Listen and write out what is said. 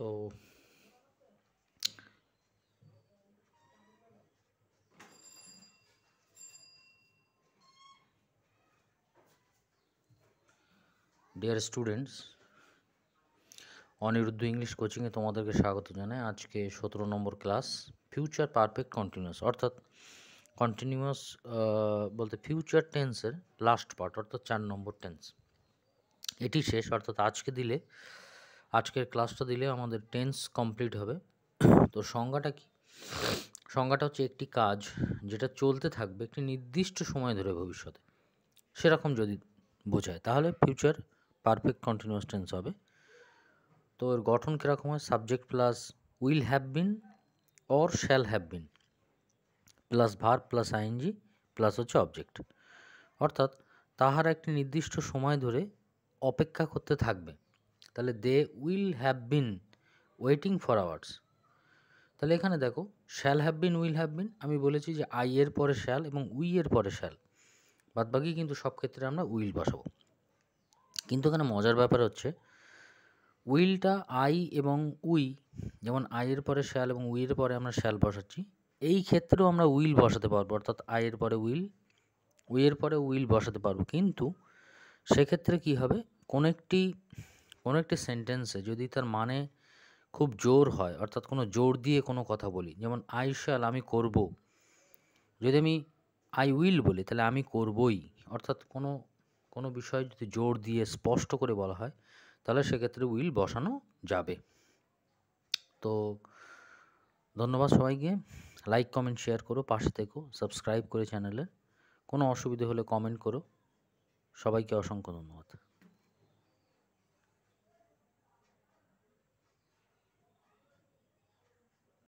তো dear students, Aniruddha English কোচিংয়ে তোমাদেরকে স্বাগত জানাই। আজকে 17 নম্বর ক্লাস, ফিউচার পারফেক্ট কন্টিনিউয়াস, অর্থাৎ কন্টিনিউয়াস বলতে ফিউচার টেন্সের লাস্ট পার্ট, অর্থাৎ 4 নম্বর টেন্স এটি শেষ। অর্থাৎ আজকের ক্লাসটা দিলে আমাদের টেন্স কমপ্লিট হবে। তো সংজ্ঞাটা কি? সংজ্ঞাটা হচ্ছে একটি কাজ যেটা চলতে থাকবে একটি নির্দিষ্ট সময় ধরে ভবিষ্যতে, সেরকম যদি বোঝায় তাহলে ফিউচার পারফেক্ট কন্টিনিউয়াস টেন্স হবে। তো এর গঠন কীরকম হয়? Subject plus will have been or shall have been plus verb plus ING plus হচ্ছে অবজেক্ট, অর্থাৎ তাহারা একটি নির্দিষ্ট সময় ধরে অপেক্ষা করতে থাকবে। তাহলে they will have been waiting for hours. তাহলে এখানে দেখো, shall have been, will have been, আমি বলেছি যে আই এর পরে শ্যাল এবং উই এর পরে শ্যাল, বাদবাকি কিন্তু সব ক্ষেত্রে আমরা উইল বসাবো। কিন্তু এখানে মজার ব্যাপার হচ্ছে উইলটা আই এবং উই, যেমন আই এর পরে শ্যাল এবং উই এর পরে আমরা শ্যাল বসাচ্ছি, এই ক্ষেত্রেও আমরা উইল বসাতে পারবো, অর্থাৎ আই এর পরে উইল, উই এর পরে উইল বসাতে পারবো। কিন্তু সেক্ষেত্রে কি হবে, কোনো একটি সেন্টেন্সে যদি তার মানে খুব জোর হয়, অর্থাৎ কোনো জোর দিয়ে কোনো কথা বলি, যেমন আই শ্যাল, আমি করব, যদি আমি আই উইল বলি তাহলে আমি করবই, অর্থাৎ কোনো বিষয় যদি জোর দিয়ে স্পষ্ট করে বলা হয় তাহলে সেক্ষেত্রে উইল বসানো যাবে। তো ধন্যবাদ সবাইকে, লাইক কমেন্ট শেয়ার করো, পাশে থেকো, সাবস্ক্রাইব করে চ্যানেলে। কোনো অসুবিধে হলে কমেন্ট করো। সবাইকে অসংখ্য ধন্যবাদ।